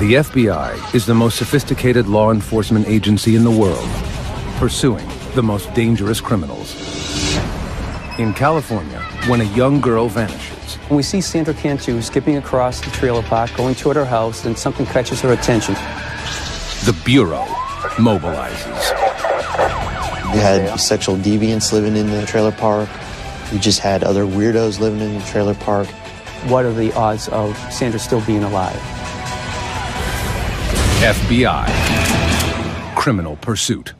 The FBI is the most sophisticated law enforcement agency in the world, pursuing the most dangerous criminals. In California, when a young girl vanishes, we see Sandra Cantu skipping across the trailer park, going toward her house, and something catches her attention. the Bureau mobilizes. We had sexual deviants living in the trailer park. We just had other weirdos living in the trailer park. What are the odds of Sandra still being alive? FBI. Criminal Pursuit.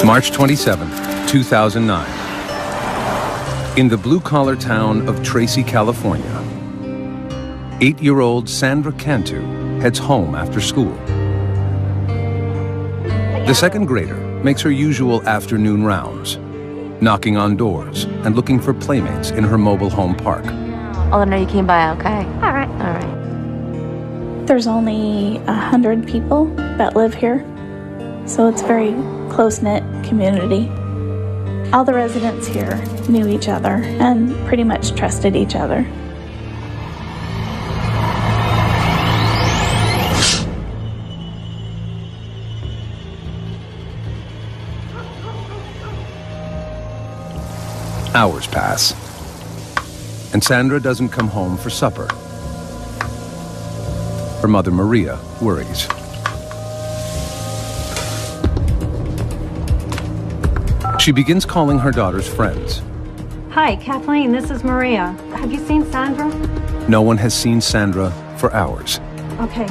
March 27th, 2009. In the blue-collar town of Tracy, California, 8-year-old Sandra Cantu heads home after school. The second grader makes her usual afternoon rounds, knocking on doors and looking for playmates in her mobile home park. Oh, I know you came by, okay. All right, all right. There's only 100 people that live here, so it's a very close-knit community. All the residents here knew each other and pretty much trusted each other. Hours pass, and Sandra doesn't come home for supper. Her mother, Maria, worries. She begins calling her daughter's friends. Hi, Kathleen, this is Maria. Have you seen Sandra? No one has seen Sandra for hours. Okay.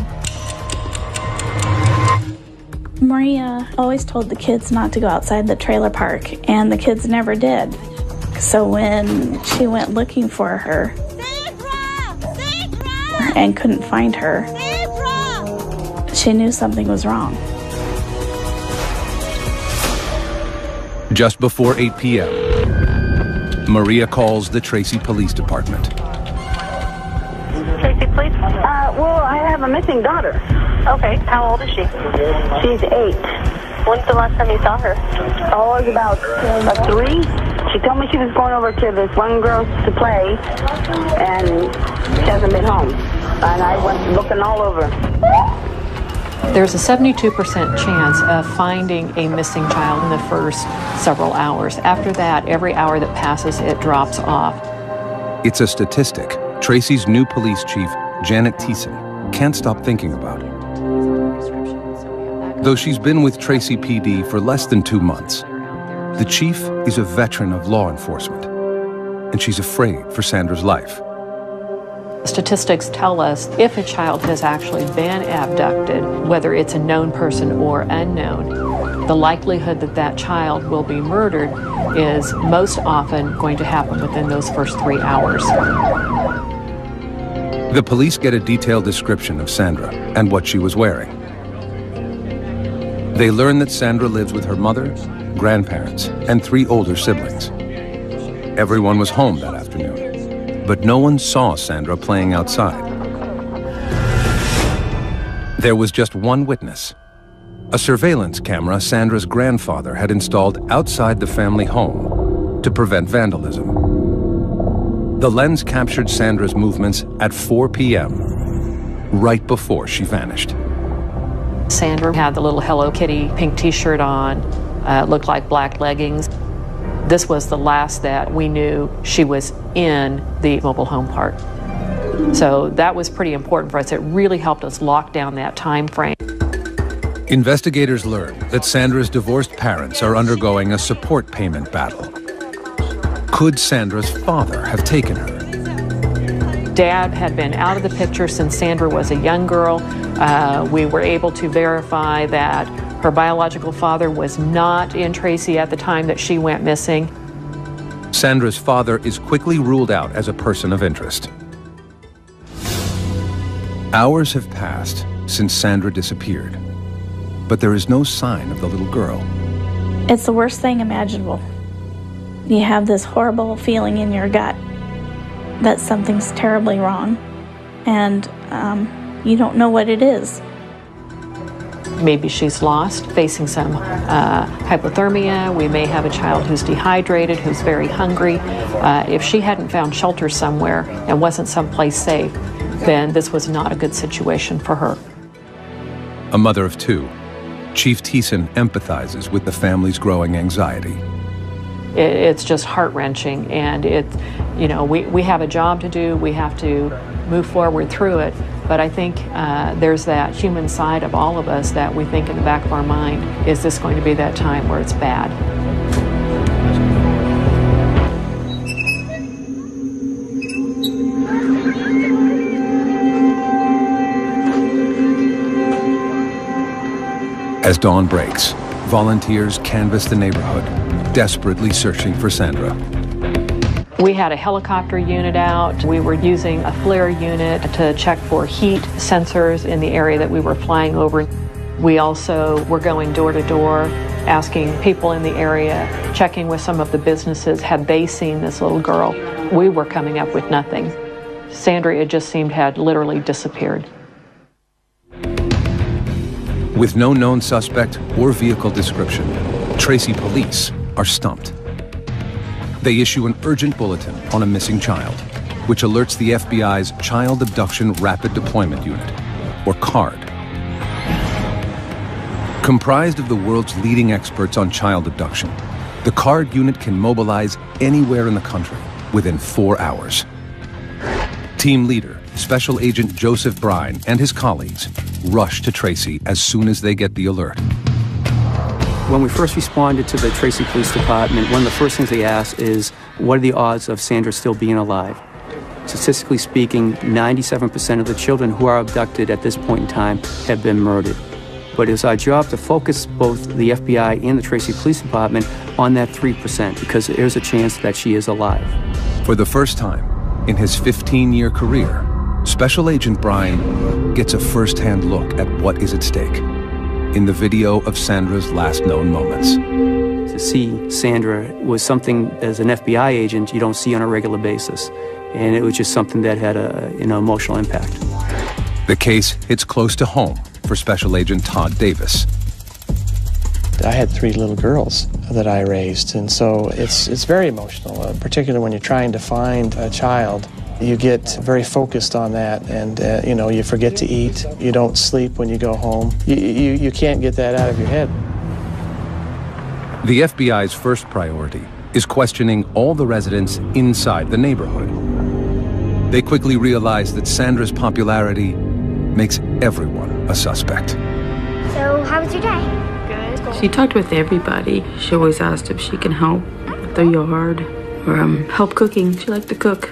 Maria always told the kids not to go outside the trailer park, and the kids never did. So when she went looking for her and couldn't find her, she knew something was wrong. Just before 8 p.m., Maria calls the Tracy Police Department. Tracy, please. Well, I have a missing daughter. Okay, how old is she? She's 8. When's the last time you saw her? Oh, it's about 3. She told me she was going over to this one girl's to play, and she hasn't been home. And I went looking all over. There's a 72% chance of finding a missing child in the first several hours. After that, every hour that passes, it drops off. It's a statistic Tracy's new police chief, Janet Thiessen, can't stop thinking about. Though she's been with Tracy PD for less than 2 months, the chief is a veteran of law enforcement, and she's afraid for Sandra's life. Statistics tell us if a child has actually been abducted, whether it's a known person or unknown, the likelihood that that child will be murdered is most often going to happen within those first 3 hours. The police get a detailed description of Sandra and what she was wearing. They learn that Sandra lives with her mother, grandparents, and 3 older siblings. Everyone was home that afternoon, but no one saw Sandra playing outside. There was just one witness, a surveillance camera Sandra's grandfather had installed outside the family home to prevent vandalism. The lens captured Sandra's movements at 4 p.m., right before she vanished. Sandra had the little Hello Kitty pink t-shirt on, looked like black leggings. This was the last that we knew she was in the mobile home park. So that was pretty important for us. It really helped us lock down that time frame. Investigators learned that Sandra's divorced parents are undergoing a support payment battle. Could Sandra's father have taken her? Dad had been out of the picture since Sandra was a young girl. We were able to verify that her biological father was not in Tracy at the time that she went missing. Sandra's father is quickly ruled out as a person of interest. Hours have passed since Sandra disappeared, but there is no sign of the little girl. It's the worst thing imaginable. You have this horrible feeling in your gut that something's terribly wrong, and you don't know what it is. maybe she's lost, facing some hypothermia. We may have a child who's dehydrated, who's very hungry. If she hadn't found shelter somewhere and wasn't someplace safe, then this was not a good situation for her. A mother of two, Chief Thiessen empathizes with the family's growing anxiety. It's just heart-wrenching, and we have a job to do. We have to move forward through it. But I think there's that human side of all of us that we think in the back of our mind, is this going to be that time where it's bad? As dawn breaks, volunteers canvass the neighborhood, desperately searching for Sandra. We had a helicopter unit out. We were using a FLIR unit to check for heat sensors in the area that we were flying over. We also were going door to door, asking people in the area, checking with some of the businesses, had they seen this little girl? We were coming up with nothing. Sandra, it just seemed, had literally disappeared. With no known suspect or vehicle description, Tracy police are stumped. They issue an urgent bulletin on a missing child, which alerts the FBI's Child Abduction Rapid Deployment Unit, or CARD. Comprised of the world's leading experts on child abduction, the CARD unit can mobilize anywhere in the country within 4 hours. Team leader, Special Agent Joseph Brine, and his colleagues rush to Tracy as soon as they get the alert. When we first responded to the Tracy Police Department, one of the first things they asked is, what are the odds of Sandra still being alive? Statistically speaking, 97% of the children who are abducted at this point in time have been murdered. But it's our job to focus both the FBI and the Tracy Police Department on that 3%, because there's a chance that she is alive. For the first time in his 15-year career, Special Agent Brine gets a first-hand look at what is at stake in the video of Sandra's last known moments. To see Sandra was something, as an FBI agent, you don't see on a regular basis. And it was just something that had an emotional impact. The case hits close to home for Special Agent Todd Davis. I had 3 little girls that I raised, and so it's very emotional, particularly when you're trying to find a child. You get very focused on that, and you forget to eat. You don't sleep when you go home. You can't get that out of your head. The FBI's first priority is questioning all the residents inside the neighborhood. They quickly realize that Sandra's popularity makes everyone a suspect. So, how was your day? Good. She talked with everybody. She always asked if she can help with the yard or help cooking. She liked to cook.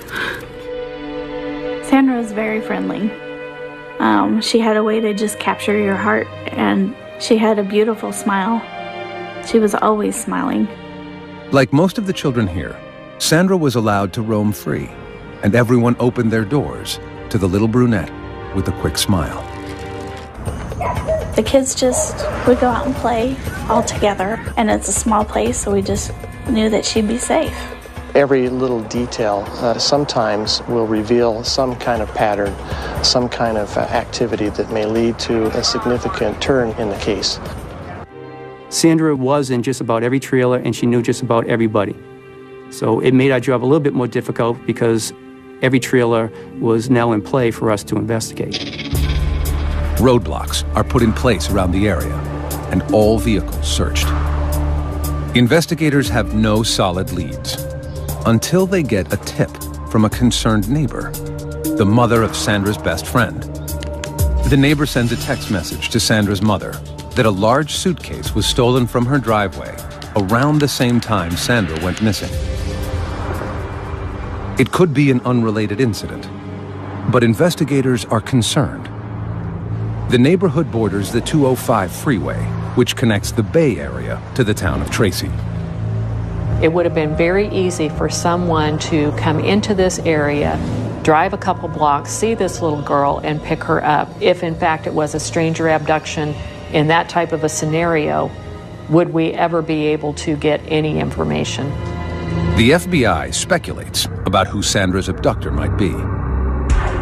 Sandra was very friendly. She had a way to just capture your heart, and she had a beautiful smile. She was always smiling. Like most of the children here, Sandra was allowed to roam free, and everyone opened their doors to the little brunette with a quick smile. The kids just would go out and play all together, and it's a small place, so we just knew that she'd be safe. Every little detail sometimes will reveal some kind of pattern, some kind of activity that may lead to a significant turn in the case. Sandra was in just about every trailer, and she knew just about everybody. So it made our job a little bit more difficult because every trailer was now in play for us to investigate. Roadblocks are put in place around the area, and all vehicles searched. Investigators have no solid leads until they get a tip from a concerned neighbor, the mother of Sandra's best friend. The neighbor sends a text message to Sandra's mother that a large suitcase was stolen from her driveway around the same time Sandra went missing. It could be an unrelated incident, but investigators are concerned. The neighborhood borders the 205 freeway, which connects the Bay Area to the town of Tracy. It would have been very easy for someone to come into this area, drive a couple blocks, see this little girl, and pick her up. If in fact it was a stranger abduction in that type of a scenario, would we ever be able to get any information? The FBI speculates about who Sandra's abductor might be.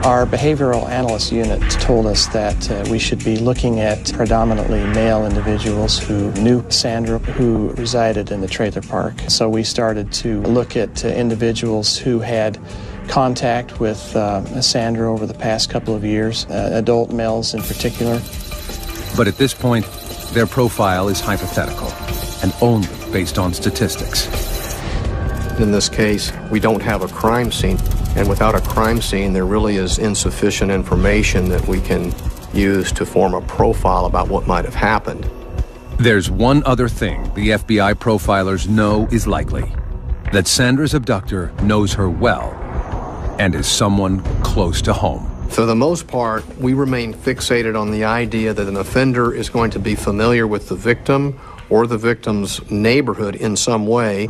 Our behavioral analyst unit told us that we should be looking at predominantly male individuals who knew Sandra, who resided in the trailer park. So we started to look at individuals who had contact with Sandra over the past couple of years, adult males in particular. But at this point, their profile is hypothetical and only based on statistics. In this case, we don't have a crime scene, and without a crime scene, there really is insufficient information that we can use to form a profile about what might have happened. There's one other thing the FBI profilers know is likely: that Sandra's abductor knows her well and is someone close to home. For the most part, we remain fixated on the idea that an offender is going to be familiar with the victim or the victim's neighborhood in some way.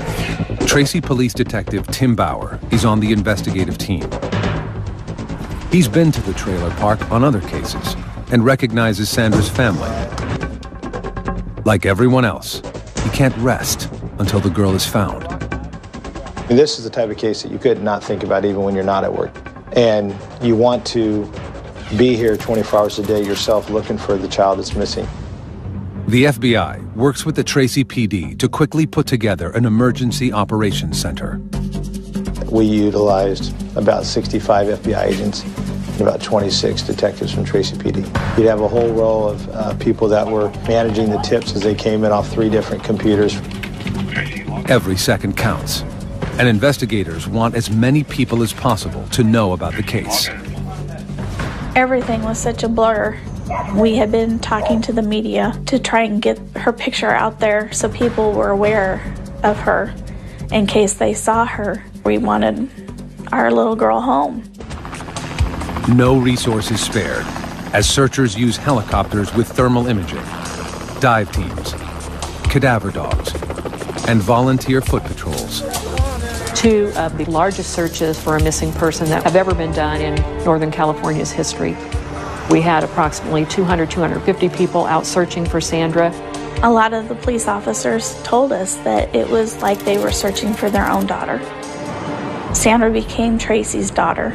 Tracy Police Detective Tim Bauer is on the investigative team. He's been to the trailer park on other cases and recognizes Sandra's family. Like everyone else, he can't rest until the girl is found. And this is the type of case that you could not think about even when you're not at work. And you want to be here 24 hours a day yourself looking for the child that's missing. The FBI works with the Tracy PD to quickly put together an emergency operations center. We utilized about 65 FBI agents and about 26 detectives from Tracy PD. You'd have a whole row of people that were managing the tips as they came in off 3 different computers. Every second counts, and investigators want as many people as possible to know about the case. Everything was such a blur. We had been talking to the media to try and get her picture out there so people were aware of her in case they saw her. We wanted our little girl home. No resources spared, as searchers use helicopters with thermal imaging, dive teams, cadaver dogs, and volunteer foot patrols. 2 of the largest searches for a missing person that have ever been done in Northern California's history. We had approximately 250 people out searching for Sandra. A lot of the police officers told us that it was like they were searching for their own daughter. Sandra became Tracy's daughter.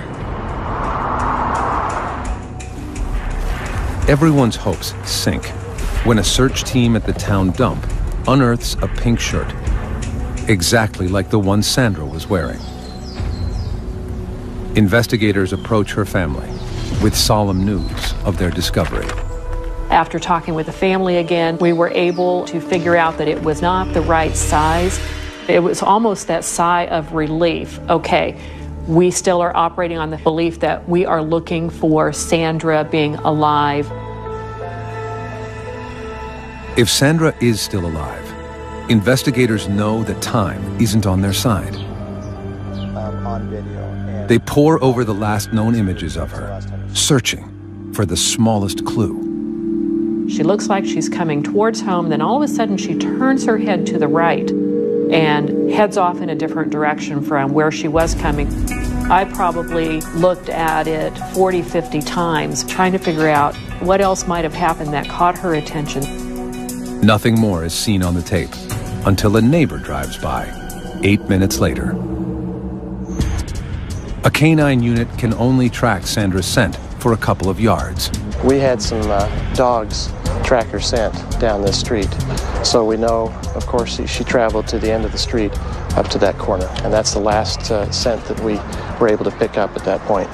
Everyone's hopes sink when a search team at the town dump unearths a pink shirt, exactly like the one Sandra was wearing. Investigators approach her family with solemn news of their discovery. After talking with the family again, we were able to figure out that it was not the right size. It was almost that sigh of relief. Okay, we still are operating on the belief that we are looking for Sandra being alive. If Sandra is still alive, investigators know that time isn't on their side. On video. They pore over the last known images of her, searching for the smallest clue. She looks like she's coming towards home, then all of a sudden she turns her head to the right and heads off in a different direction from where she was coming. I probably looked at it 40, 50 times, trying to figure out what else might have happened that caught her attention. Nothing more is seen on the tape until a neighbor drives by 8 minutes later. A canine unit can only track Sandra's scent for a couple of yards. We had some dogs track her scent down this street. So we know, of course, she traveled to the end of the street up to that corner. And that's the last scent that we were able to pick up at that point.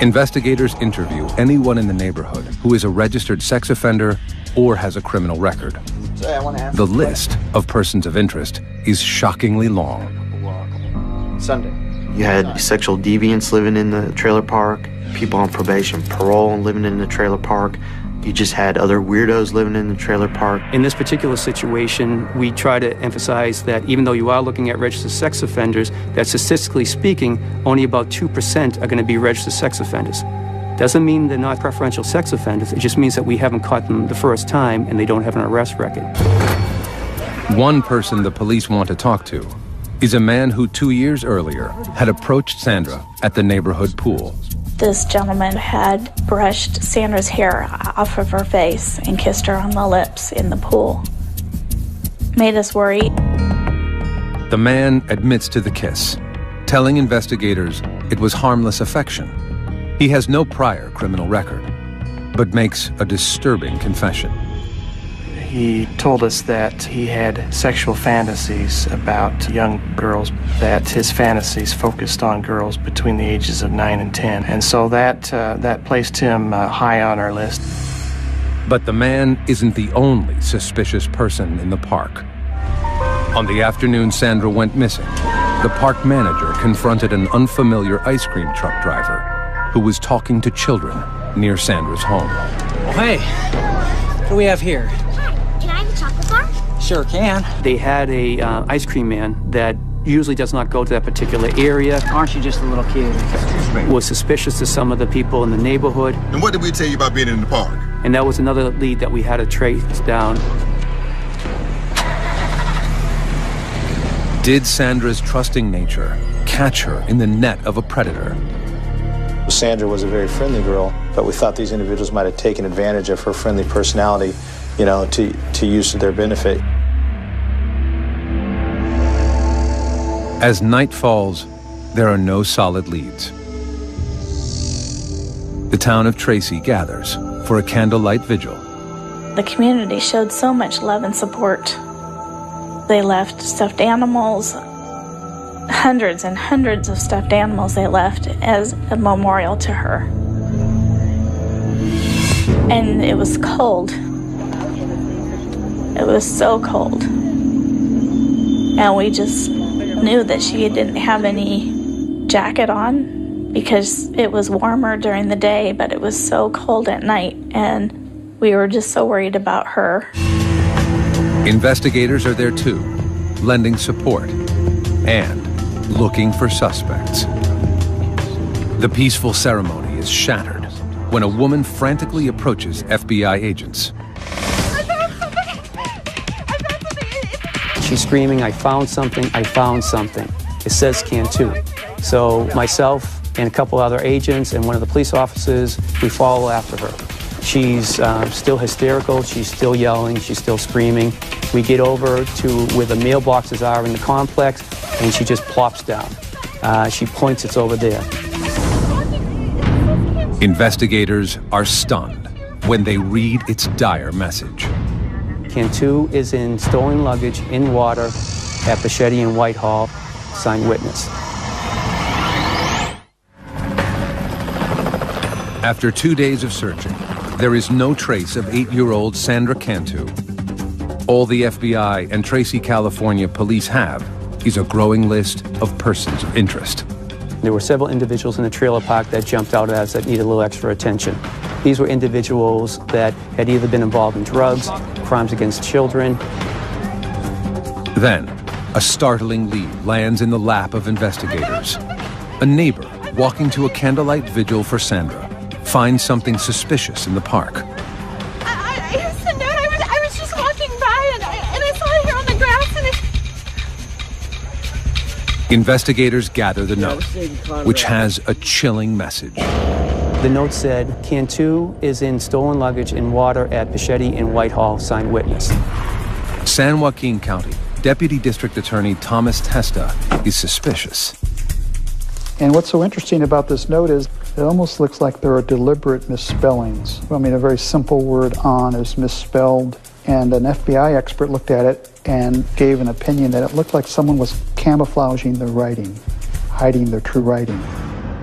Investigators interview anyone in the neighborhood who is a registered sex offender or has a criminal record. The list of persons of interest is shockingly long. Sunday. You had sexual deviants living in the trailer park, people on probation, parole living in the trailer park. You just had other weirdos living in the trailer park. In this particular situation, we try to emphasize that even though you are looking at registered sex offenders, that statistically speaking, only about 2% are going to be registered sex offenders. Doesn't mean they're not preferential sex offenders. It just means that we haven't caught them the first time and they don't have an arrest record. One person the police want to talk to is a man who 2 years earlier had approached Sandra at the neighborhood pool. This gentleman had brushed Sandra's hair off of her face and kissed her on the lips in the pool. Made us worry. The man admits to the kiss, telling investigators it was harmless affection He has no prior criminal record, but makes a disturbing confession. He told us that he had sexual fantasies about young girls, that his fantasies focused on girls between the ages of 9 and 10. And so that placed him high on our list. But the man isn't the only suspicious person in the park. On the afternoon Sandra went missing, the park manager confronted an unfamiliar ice cream truck driver who was talking to children near Sandra's home. Hey, what do we have here? Can I have a chocolate bar? Sure can. They had a ice cream man that usually does not go to that particular area. Aren't you just a little kid? Was suspicious to some of the people in the neighborhood. And what did we tell you about being in the park? And that was another lead that we had to trace down. Did Sandra's trusting nature catch her in the net of a predator? Sandra was a very friendly girl, but we thought these individuals might have taken advantage of her friendly personality, to use to their benefit. As night falls, there are no solid leads. The town of Tracy gathers for a candlelight vigil. The community showed so much love and support. They left stuffed animals, hundreds and hundreds of stuffed animals they left as a memorial to her. And it was cold. It was so cold. And we just knew that she didn't have any jacket on because it was warmer during the day, but it was so cold at night, and we were just so worried about her. Investigators are there too, lending support and looking for suspects. The peaceful ceremony is shattered when a woman frantically approaches FBI agents. She's screaming, "I found something, I found something." It says Cantu. So myself and a couple other agents and one of the police officers, we follow after her. She's still hysterical, she's still yelling, she's still screaming. We get over to where the mailboxes are in the complex, and she just plops down. She points, "It's over there." Investigators are stunned when they read its dire message. Cantu is in stolen luggage in water at Bichetti and Whitehall. Signed witness. After 2 days of searching, there is no trace of 8-year-old Sandra Cantu. All the FBI and Tracy, California police have is a growing list of persons of interest. There were several individuals in the trailer park that jumped out at us that needed a little extra attention. These were individuals that had either been involved in drugs, crimes against children. Then, a startling lead lands in the lap of investigators. A neighbor walking to a candlelight vigil for Sandra finds something suspicious in the park. I was just walking by and I saw it here on the grass and Investigators gather the note, which has a chilling message. The note said, "Cantu is in stolen luggage in water at Bichetti and Whitehall, signed witness." San Joaquin County Deputy District Attorney Thomas Testa is suspicious. And what's so interesting about this note is it almost looks like there are deliberate misspellings. I mean, a very simple word, "on," is misspelled, and an FBI expert looked at it and gave an opinion that it looked like someone was camouflaging their writing, hiding their true writing.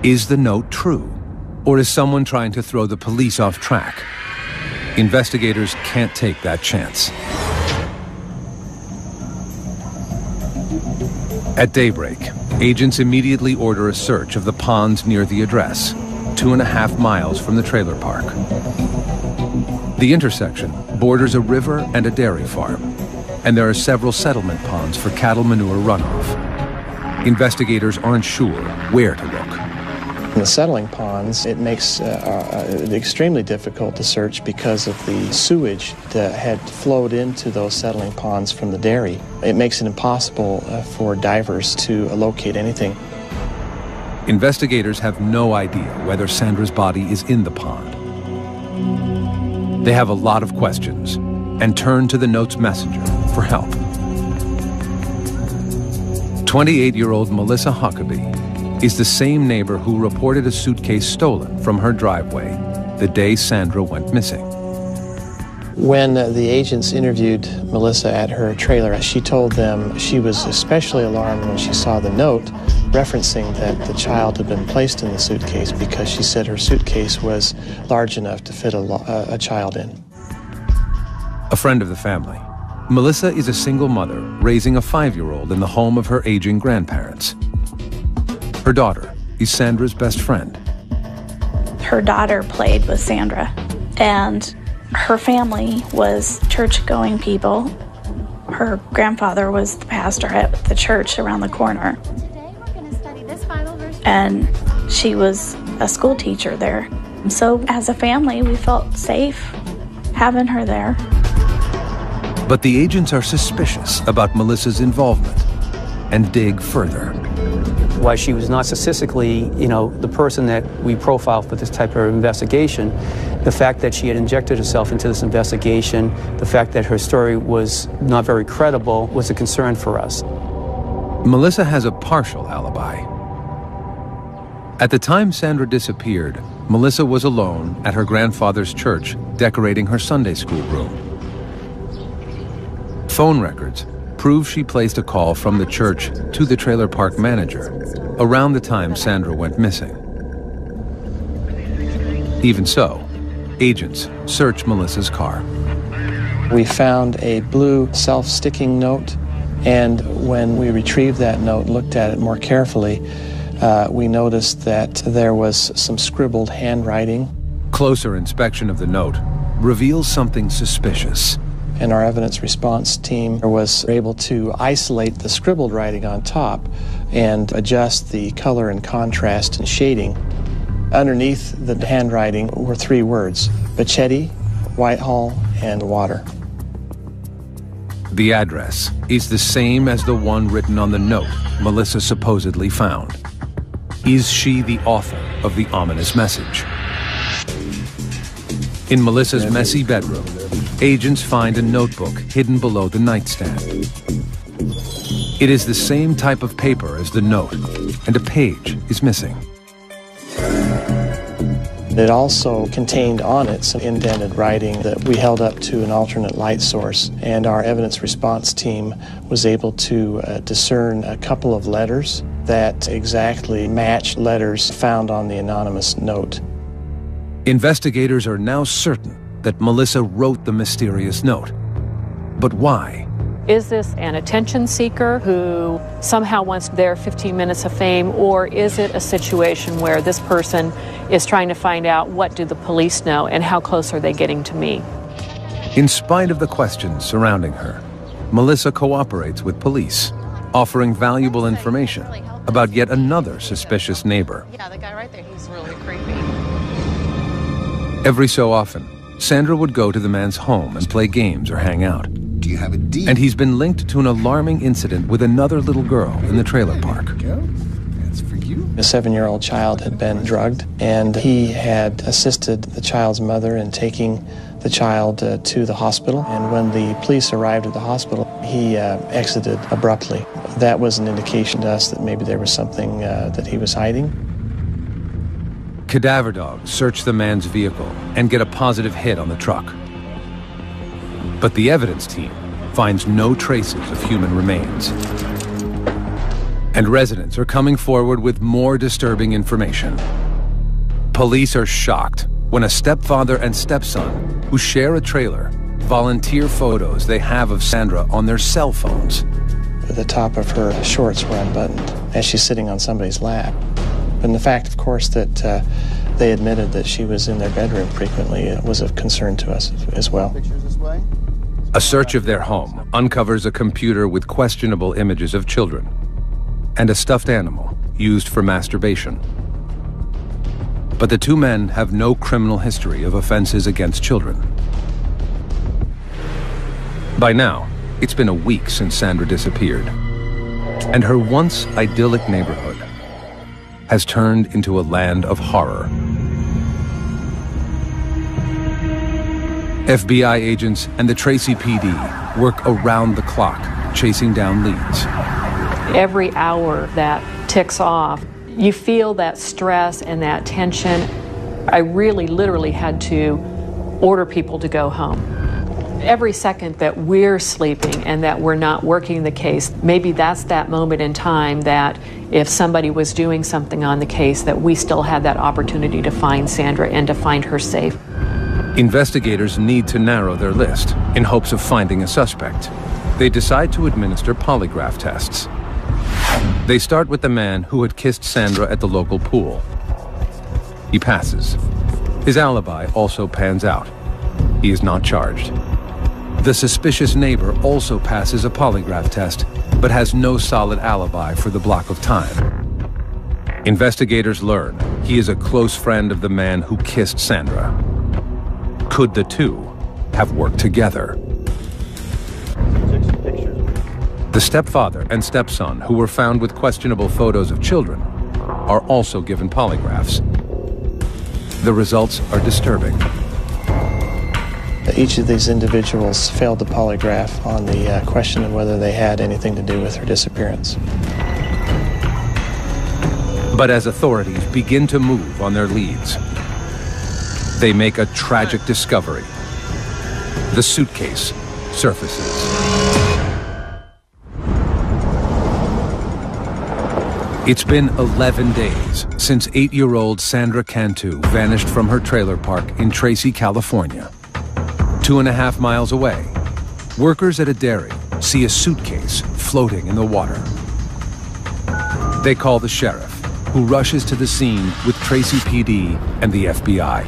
Is the note true? Or is someone trying to throw the police off track? Investigators can't take that chance. At daybreak, agents immediately order a search of the ponds near the address, 2.5 miles from the trailer park. The intersection borders a river and a dairy farm, and there are several settlement ponds for cattle manure runoff. Investigators aren't sure where to look. In the settling ponds, it makes it extremely difficult to search because of the sewage that had flowed into those settling ponds from the dairy. It makes it impossible for divers to locate anything. Investigators have no idea whether Sandra's body is in the pond. They have a lot of questions and turn to the note's messenger for help. 28-year-old Melissa Huckabee is the same neighbor who reported a suitcase stolen from her driveway the day Sandra went missing. When the agents interviewed Melissa at her trailer, she told them she was especially alarmed when she saw the note referencing that the child had been placed in the suitcase because she said her suitcase was large enough to fit a child in. A friend of the family, Melissa is a single mother raising a 5-year-old in the home of her aging grandparents. Her daughter is Sandra's best friend. Her daughter played with Sandra, and her family was church-going people. Her grandfather was the pastor at the church around the corner. And she was a school teacher there. So as a family, we felt safe having her there. But the agents are suspicious about Melissa's involvement and dig further. Why she was not statistically, the person that we profile for this type of investigation, the fact that she had injected herself into this investigation, the fact that her story was not very credible was a concern for us. Melissa has a partial alibi. At the time Sandra disappeared, Melissa was alone at her grandfather's church decorating her Sunday school room. Phone records prove she placed a call from the church to the trailer park manager around the time Sandra went missing. Even so, agents searched Melissa's car. We found a blue self-sticking note, and when we retrieved that note, looked at it more carefully, we noticed that there was some scribbled handwriting. Closer inspection of the note reveals something suspicious. And our evidence response team was able to isolate the scribbled writing on top and adjust the color and contrast and shading. Underneath the handwriting were 3 words: Bachetti, Whitehall, and water. The address is the same as the one written on the note Melissa supposedly found. Is she the author of the ominous message? In Melissa's messy bedroom, agents find a notebook hidden below the nightstand. It is the same type of paper as the note, and a page is missing. It also contained on it some indented writing that we held up to an alternate light source, and our evidence response team was able to discern a couple of letters that exactly matched letters found on the anonymous note. Investigators are now certain that Melissa wrote the mysterious note. But why? Is this an attention seeker who somehow wants their 15 minutes of fame, or is it a situation where this person is trying to find out what do the police know and how close are they getting to me? In spite of the questions surrounding her, Melissa cooperates with police, offering valuable information about yet another suspicious neighbor. Yeah, the guy right there, he's really creepy. Every so often, Sandra would go to the man's home and play games or hang out. Do you have a deed? And he's been linked to an alarming incident with another little girl in the trailer park. That's for you. A 7-year-old child had been drugged, and he had assisted the child's mother in taking the child to the hospital. And when the police arrived at the hospital, he exited abruptly. That was an indication to us that maybe there was something that he was hiding. Cadaver dogs search the man's vehicle and get a positive hit on the truck. But the evidence team finds no traces of human remains. And residents are coming forward with more disturbing information. Police are shocked when a stepfather and stepson who share a trailer volunteer photos they have of Sandra on their cell phones. The top of her shorts were unbuttoned as she's sitting on somebody's lap. And the fact, of course, that they admitted that she was in their bedroom frequently was of concern to us as well. A search of their home uncovers a computer with questionable images of children and a stuffed animal used for masturbation. But the 2 men have no criminal history of offenses against children. By now, it's been a week since Sandra disappeared, and her once idyllic neighborhood has turned into a land of horror. FBI agents and the Tracy PD work around the clock, chasing down leads. Every hour that ticks off, You feel that stress and that tension. I really literally had to order people to go home. Every second that we're sleeping and that we're not working the case, maybe that's that moment in time that if somebody was doing something on the case, that we still had that opportunity to find Sandra and to find her safe. Investigators need to narrow their list in hopes of finding a suspect. They decide to administer polygraph tests. They start with the man who had kissed Sandra at the local pool. He passes. His alibi also pans out. He is not charged. The suspicious neighbor also passes a polygraph test, but has no solid alibi for the block of time. Investigators learn he is a close friend of the man who kissed Sandra. Could the two have worked together? The stepfather and stepson, who were found with questionable photos of children, are also given polygraphs. The results are disturbing. Each of these individuals failed the polygraph on the question of whether they had anything to do with her disappearance. But as authorities begin to move on their leads, they make a tragic discovery. The suitcase surfaces. It's been 11 days since 8-year-old Sandra Cantu vanished from her trailer park in Tracy, California. 2.5 miles away, workers at a dairy see a suitcase floating in the water. They call the sheriff, who rushes to the scene with Tracy PD and the FBI.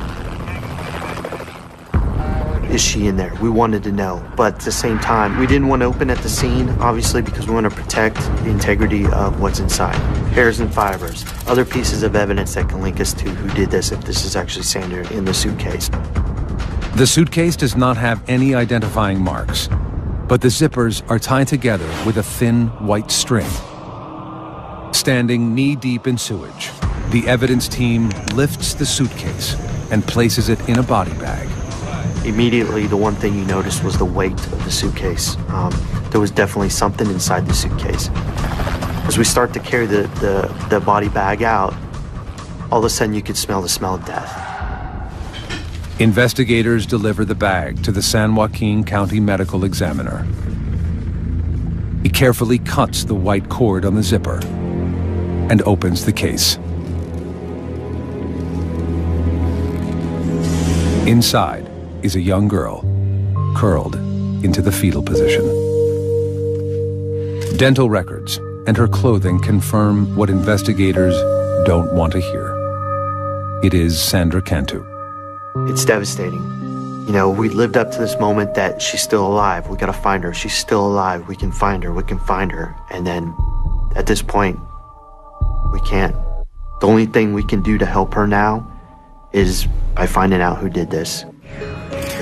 Is she in there? We wanted to know, but at the same time, we didn't want to open at the scene, obviously, because we want to protect the integrity of what's inside. Hairs and fibers, other pieces of evidence that can link us to who did this, if this is actually Sandra in the suitcase. The suitcase does not have any identifying marks, but the zippers are tied together with a thin white string. Standing knee-deep in sewage, the evidence team lifts the suitcase and places it in a body bag. Immediately, the one thing you noticed was the weight of the suitcase. There was definitely something inside the suitcase. As we start to carry the body bag out, all of a sudden you could smell the smell of death. Investigators deliver the bag to the San Joaquin County Medical Examiner. He carefully cuts the white cord on the zipper and opens the case. Inside is a young girl, curled into the fetal position. Dental records and her clothing confirm what investigators don't want to hear. It is Sandra Cantu. It's devastating. You know, we lived up to this moment that she's still alive. We gotta find her. She's still alive. We can find her. We can find her. And then at this point, we can't. The only thing we can do to help her now is by finding out who did this.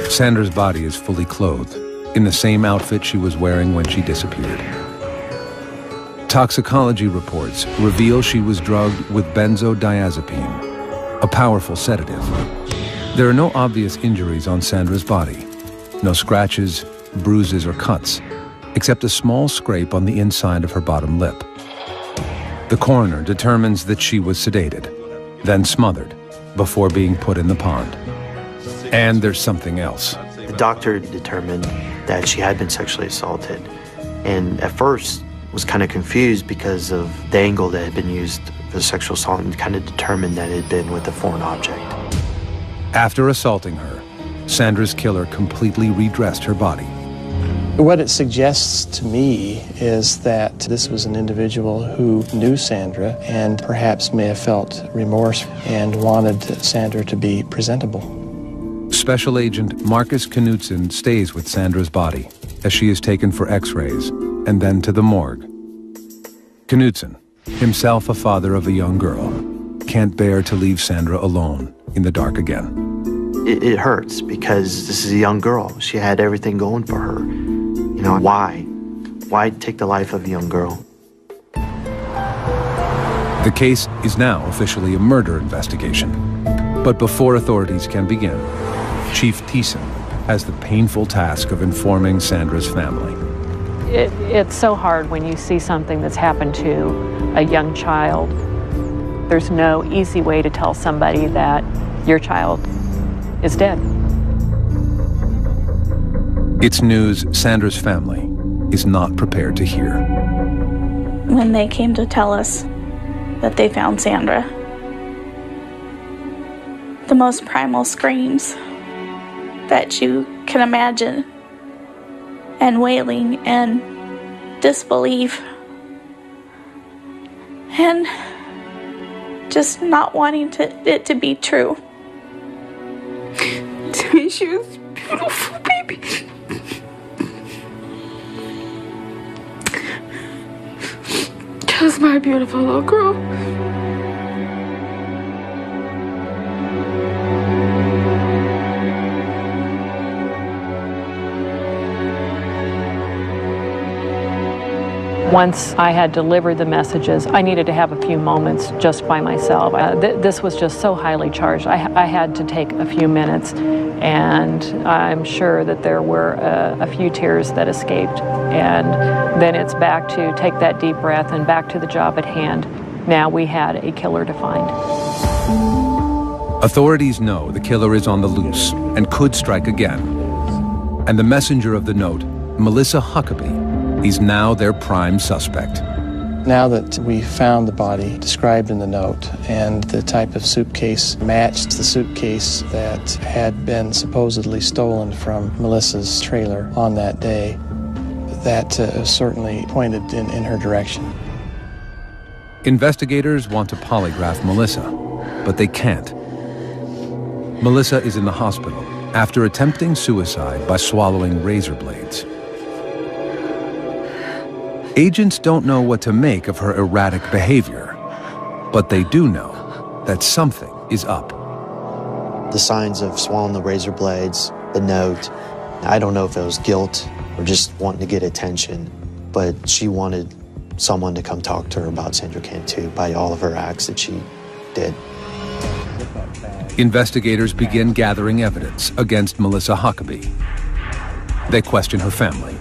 Sandra's body is fully clothed in the same outfit she was wearing when she disappeared. Toxicology reports reveal she was drugged with benzodiazepine, a powerful sedative. There are no obvious injuries on Sandra's body. No scratches, bruises, or cuts, except a small scrape on the inside of her bottom lip. The coroner determines that she was sedated, then smothered, before being put in the pond. And there's something else. The doctor determined that she had been sexually assaulted, and at first was kind of confused because of the angle that had been used for the sexual assault, and kind of determined that it had been with a foreign object. After assaulting her, Sandra's killer completely redressed her body. What it suggests to me is that this was an individual who knew Sandra and perhaps may have felt remorse and wanted Sandra to be presentable. Special Agent Marcus Knudsen stays with Sandra's body as she is taken for x-rays and then to the morgue. Knudsen, himself a father of a young girl, can't bear to leave Sandra alone in the dark again. It hurts because this is a young girl. She had everything going for her. You know, why? Why take the life of a young girl? The case is now officially a murder investigation. But before authorities can begin, Chief Thiessen has the painful task of informing Sandra's family. It's so hard when you see something that's happened to a young child There's no easy way to tell somebody that your child is dead. It's news Sandra's family is not prepared to hear. When they came to tell us that they found Sandra, the most primal screams that you can imagine, and wailing and disbelief and just not wanting it to be true. To me, she was a beautiful baby. Just my beautiful little girl. Once I had delivered the messages, I needed to have a few moments just by myself. This was just so highly charged. I had to take a few minutes, and I'm sure that there were a few tears that escaped. And then it's back to take that deep breath and back to the job at hand. Now we had a killer to find. Authorities know the killer is on the loose and could strike again. And the messenger of the note, Melissa Huckabee, is now their prime suspect. Now that we found the body described in the note and the type of suitcase matched the suitcase that had been supposedly stolen from Melissa's trailer on that day, that certainly pointed in her direction. Investigators want to polygraph Melissa, but they can't. Melissa is in the hospital after attempting suicide by swallowing razor blades. Agents don't know what to make of her erratic behavior, but they do know that something is up. The signs of swallowing the razor blades, the note, I don't know if it was guilt or just wanting to get attention, but she wanted someone to come talk to her about Sandra Cantu by all of her acts that she did. Investigators begin gathering evidence against Melissa Huckabee. They question her family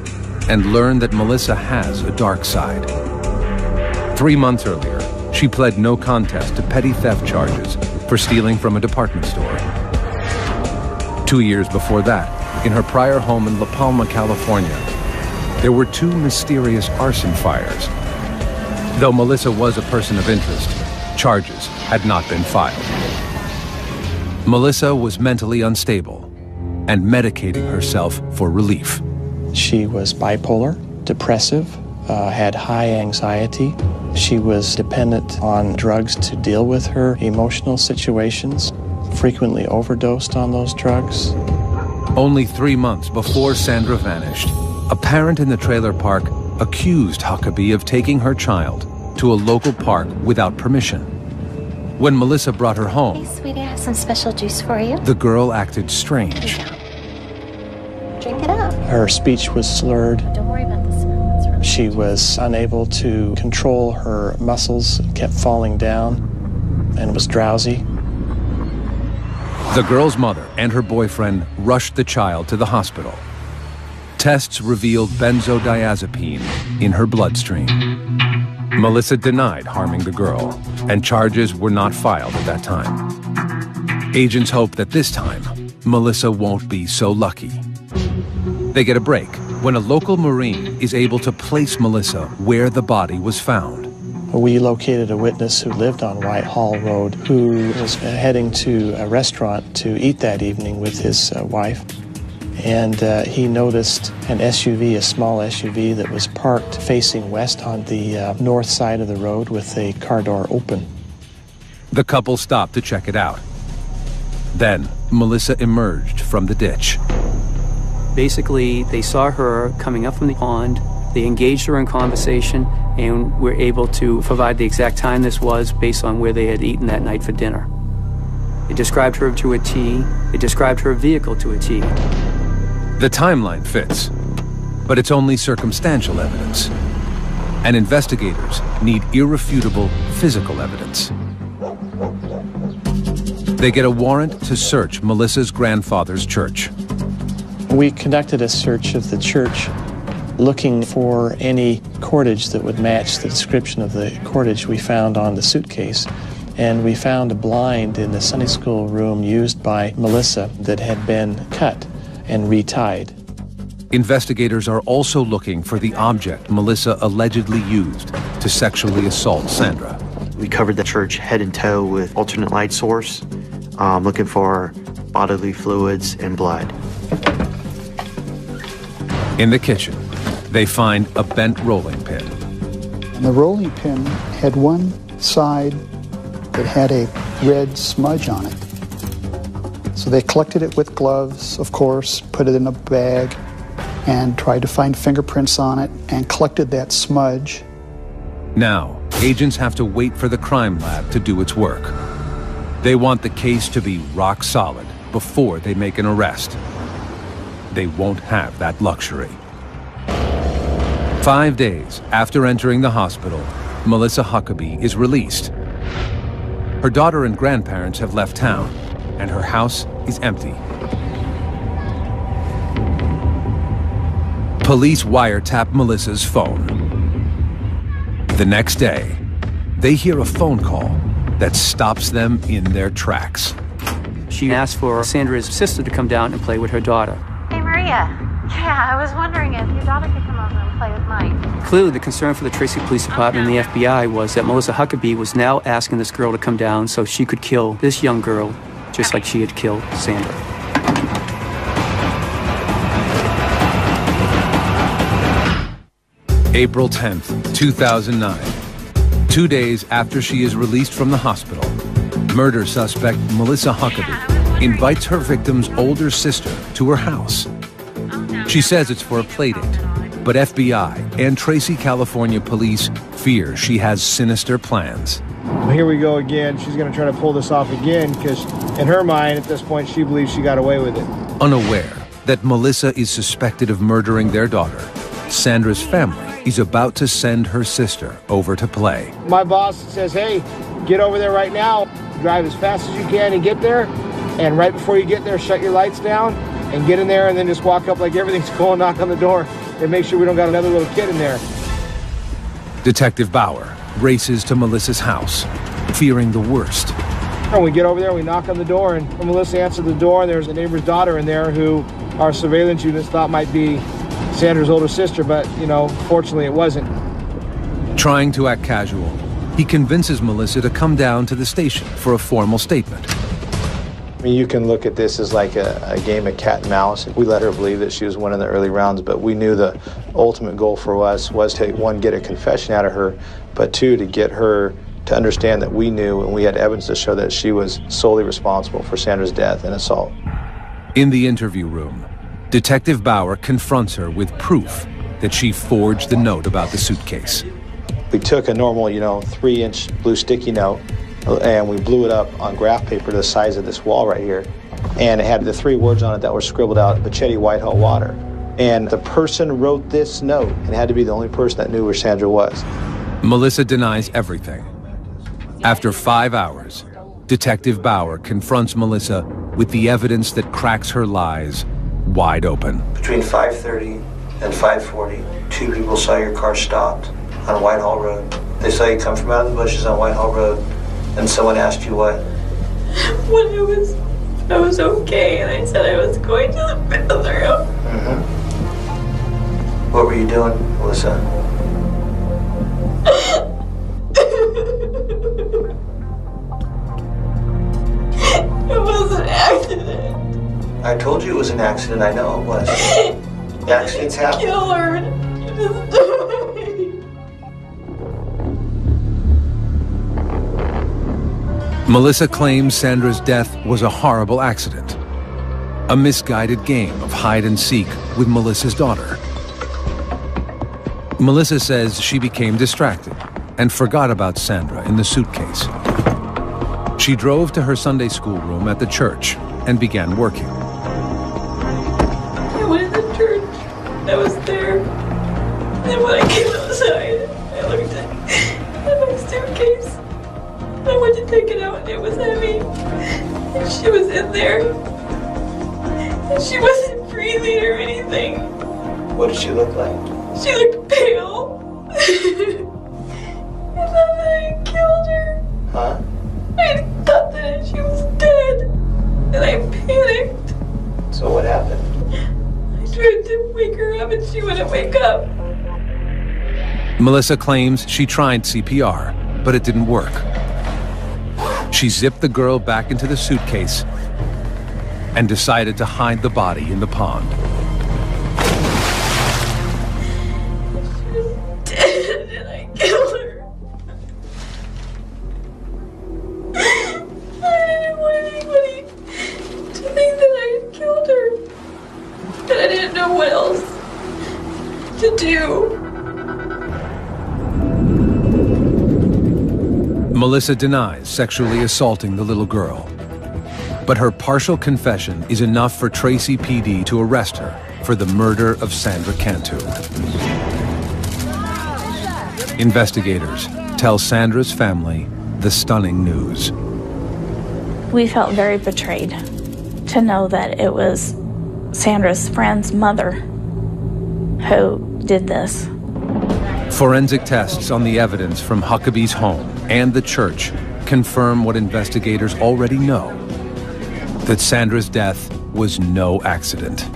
and learn that Melissa has a dark side. 3 months earlier, she pled no contest to petty theft charges for stealing from a department store. 2 years before that, in her prior home in La Palma, California, there were 2 mysterious arson fires. Though Melissa was a person of interest, charges had not been filed. Melissa was mentally unstable and medicating herself for relief. She was bipolar, depressive, had high anxiety. She was dependent on drugs to deal with her emotional situations, frequently overdosed on those drugs. Only 3 months before Sandra vanished, a parent in the trailer park accused Huckabee of taking her child to a local park without permission. When Melissa brought her home, Hey, sweetie, I have some special juice for you. the girl acted strange. Drink it up. Her speech was slurred. Don't worry about the smell. It's really She was unable to control her muscles, kept falling down, and was drowsy. The girl's mother and her boyfriend rushed the child to the hospital. Tests revealed benzodiazepine in her bloodstream. Melissa denied harming the girl, and charges were not filed at that time. Agents hope that this time, Melissa won't be so lucky. They get a break when a local Marine is able to place Melissa where the body was found. We located a witness who lived on Whitehall Road who was heading to a restaurant to eat that evening with his wife. And he noticed an SUV, a small SUV that was parked facing west on the north side of the road with a car door open. The couple stopped to check it out. Then, Melissa emerged from the ditch. Basically, they saw her coming up from the pond. They engaged her in conversation and were able to provide the exact time this was based on where they had eaten that night for dinner. They described her to a T. They described her vehicle to a T. The timeline fits, but it's only circumstantial evidence. And investigators need irrefutable physical evidence. They get a warrant to search Melissa's grandfather's church. We conducted a search of the church looking for any cordage that would match the description of the cordage we found on the suitcase. and we found a blind in the Sunday school room used by Melissa that had been cut and retied. Investigators are also looking for the object Melissa allegedly used to sexually assault Sandra. We covered the church head and toe with alternate light source, looking for bodily fluids and blood. In the kitchen, they find a bent rolling pin. And the rolling pin had one side that had a red smudge on it. So they collected it with gloves, of course, put it in a bag, and tried to find fingerprints on it and collected that smudge. Now, agents have to wait for the crime lab to do its work. They want the case to be rock solid before they make an arrest. They won't have that luxury. 5 days after entering the hospital, Melissa Huckabee is released. Her daughter and grandparents have left town, and her house is empty. Police wiretap Melissa's phone. The next day, they hear a phone call that stops them in their tracks. She asked for Sandra's sister to come down and play with her daughter. Hey, Maria. Yeah, I was wondering if your daughter could come over and play with mine. Clearly, the concern for the Tracy Police Department and the FBI was that Melissa Huckabee was now asking this girl to come down so she could kill this young girl, just like she had killed Sandra. April 10th, 2009. 2 days after she is released from the hospital, murder suspect Melissa Huckabee invites her victim's older sister to her house. She says it's for a playdate, but FBI and Tracy, California police fear she has sinister plans. Here we go again. She's going to try to pull this off again because in her mind at this point she believes she got away with it. Unaware that Melissa is suspected of murdering their daughter, Sandra's family is about to send her sister over to play. My boss says, hey, get over there right now. Drive as fast as you can and get there. And right before you get there, shut your lights down and get in there and then just walk up like everything's cool and knock on the door and make sure we don't got another little kid in there. Detective Bauer races to Melissa's house, fearing the worst. When we get over there, we knock on the door, and when Melissa answered the door, there's a neighbor's daughter in there who our surveillance units thought might be Sandra's older sister, but, you know, fortunately it wasn't. Trying to act casual, he convinces Melissa to come down to the station for a formal statement. I mean, you can look at this as like a game of cat and mouse. We let her believe that she was winning the early rounds, but we knew the ultimate goal for us was to, one, get a confession out of her, but two, to get her to understand that we knew and we had evidence to show that she was solely responsible for Sandra's death and assault. In the interview room, Detective Bauer confronts her with proof that she forged the note about the suitcase. We took a normal, 3-inch blue sticky note, and we blew it up on graph paper the size of this wall right here. And it had the 3 words on it that were scribbled out, Bachetti Whitehall Water. And the person wrote this note and had to be the only person that knew where Sandra was. Melissa denies everything. After 5 hours, Detective Bauer confronts Melissa with the evidence that cracks her lies wide open. Between 5:30 and 5:40, 2 people saw your car stopped on Whitehall Road. They saw you come from out of the bushes on Whitehall Road, and someone asked you what? When I was okay, and I said I was going to the bathroom. What were you doing, Melissa? It was an accident. I told you it was an accident. I know it was. Accidents happen. Kill her. You just died. Melissa claims Sandra's death was a horrible accident, a misguided game of hide and seek with Melissa's daughter. Melissa says she became distracted and forgot about Sandra in the suitcase. She drove to her Sunday school room at the church and began working. I went in the church. I was there. And when I came outside, I looked at my suitcase. I went to take it out and it was heavy. And she was in there. And she wasn't breathing or anything. What did she look like? She looked pale. I thought that I killed her. Huh? wake her up and she wouldn't wake up. Melissa claims she tried CPR, but it didn't work. She zipped the girl back into the suitcase and decided to hide the body in the pond. Dead and I killed her. I didn't want anybody to think that I had killed her. But I didn't know what else to do. Melissa denies sexually assaulting the little girl, but her partial confession is enough for Tracy PD to arrest her for the murder of Sandra Cantu. Investigators tell Sandra's family the stunning news. We felt very betrayed to know that it was Sandra's friend's mother who did this. Forensic tests on the evidence from Huckabee's home and the church confirm what investigators already know, that Sandra's death was no accident.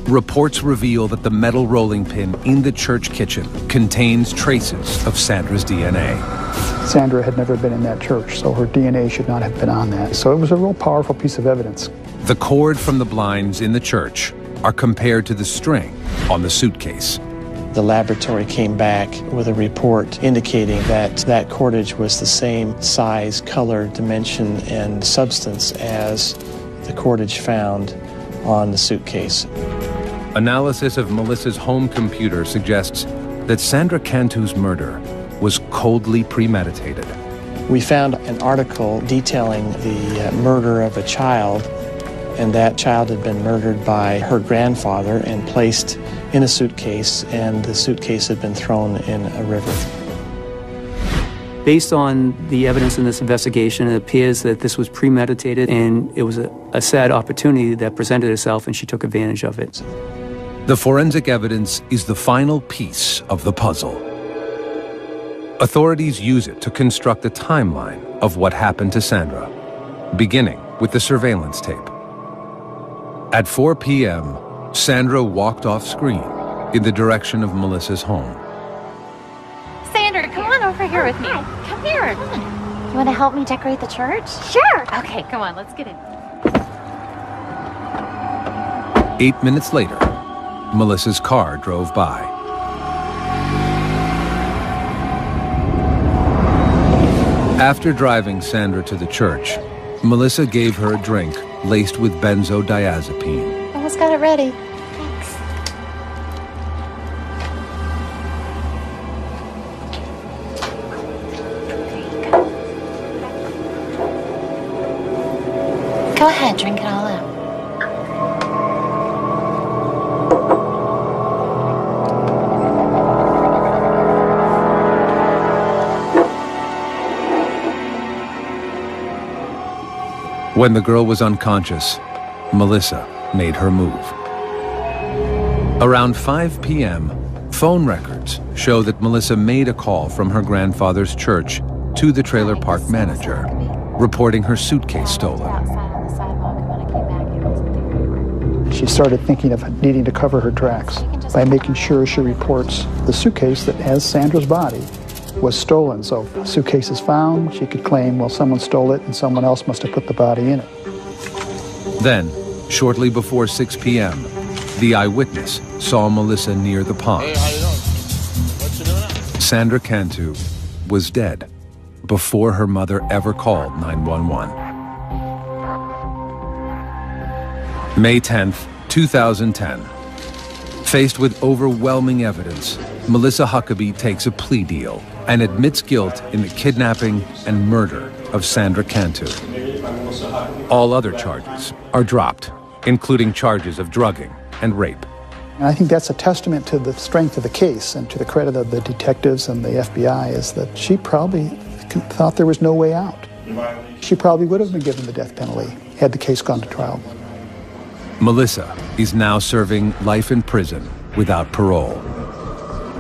Reports reveal that the metal rolling pin in the church kitchen contains traces of Sandra's DNA. Sandra had never been in that church, so her DNA should not have been on that. So it was a real powerful piece of evidence. The cord from the blinds in the church are compared to the string on the suitcase. The laboratory came back with a report indicating that that cordage was the same size, color, dimension, and substance as the cordage found on the suitcase. Analysis of Melissa's home computer suggests that Sandra Cantu's murder was coldly premeditated. We found an article detailing the murder of a child, and that child had been murdered by her grandfather and placed in a suitcase, and the suitcase had been thrown in a river. Based on the evidence in this investigation, it appears that this was premeditated, and it was a sad opportunity that presented itself, and she took advantage of it. The forensic evidence is the final piece of the puzzle. Authorities use it to construct a timeline of what happened to Sandra, beginning with the surveillance tape. At 4 p.m., Sandra walked off screen in the direction of Melissa's home. Sandra, come on over here with me. Come here. You want to help me decorate the church? Sure. Okay, come on, let's get in. 8 minutes later, Melissa's car drove by. After driving Sandra to the church, Melissa gave her a drink laced with benzodiazepine. Almost got it ready. Thanks. Go ahead, drink it all up. When the girl was unconscious, Melissa made her move. Around 5 p.m., phone records show that Melissa made a call from her grandfather's church to the trailer park manager, reporting her suitcase stolen. She started thinking of needing to cover her tracks by making sure she reports the suitcase that has Sandra's body was stolen. So if the suitcase is found, she could claim, well, someone stole it and someone else must have put the body in it. Then, shortly before 6 p.m., the eyewitness saw Melissa near the pond. Hey, how you doing? What you doing now? Sandra Cantu was dead before her mother ever called 911. May 10th, 2010. Faced with overwhelming evidence, Melissa Huckabee takes a plea deal and admits guilt in the kidnapping and murder of Sandra Cantu. All other charges are dropped, including charges of drugging and rape. And I think that's a testament to the strength of the case and to the credit of the detectives and the FBI, is that she probably thought there was no way out. She probably would have been given the death penalty had the case gone to trial. Melissa is now serving life in prison without parole.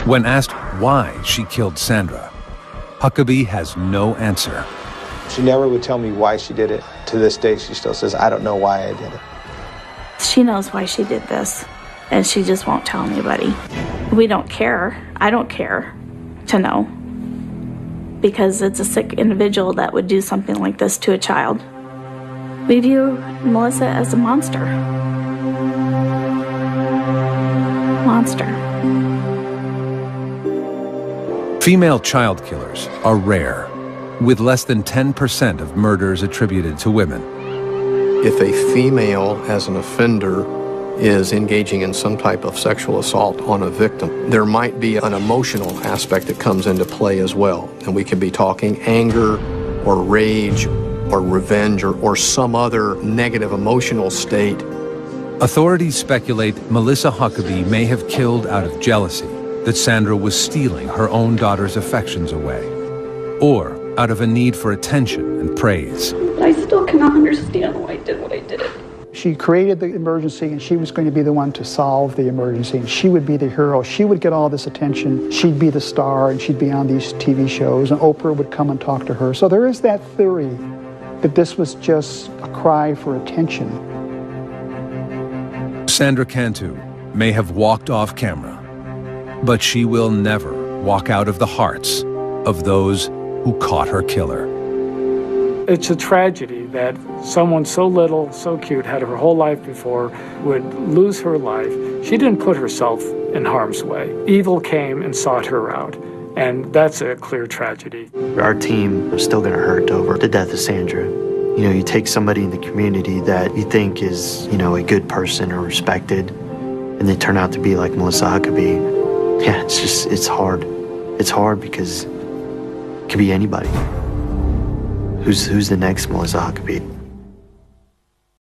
When asked why she killed Sandra, Huckabee has no answer. She never would tell me why she did it. To this day, she still says, I don't know why I did it. She knows why she did this. and she just won't tell anybody. We don't care. I don't care to know, because it's a sick individual that would do something like this to a child. We view Melissa as a monster. Monster. Female child killers are rare, with less than 10% of murders attributed to women. If a female, as an offender, is engaging in some type of sexual assault on a victim, there might be an emotional aspect that comes into play as well. And we could be talking anger or rage or revenge or some other negative emotional state. Authorities speculate Melissa Huckabee may have killed out of jealousy that Sandra was stealing her own daughter's affections away, or out of a need for attention and praise. I still cannot understand why I did what I did. She created the emergency, and she was going to be the one to solve the emergency, and she would be the hero. She would get all this attention. She'd be the star, and she'd be on these TV shows, and Oprah would come and talk to her. So there is that theory that this was just a cry for attention. Sandra Cantu may have walked off camera, but she will never walk out of the hearts of those who caught her killer. It's a tragedy that someone so little, so cute, had her whole life before, would lose her life. She didn't put herself in harm's way. Evil came and sought her out, and that's a clear tragedy. Our team is still gonna hurt over the death of Sandra. You know, you take somebody in the community that you think is, you know, a good person or respected, and they turn out to be like Melissa Huckabee. Yeah, it's hard. It's hard because it could be anybody. Who's the next Melissa Huckabee?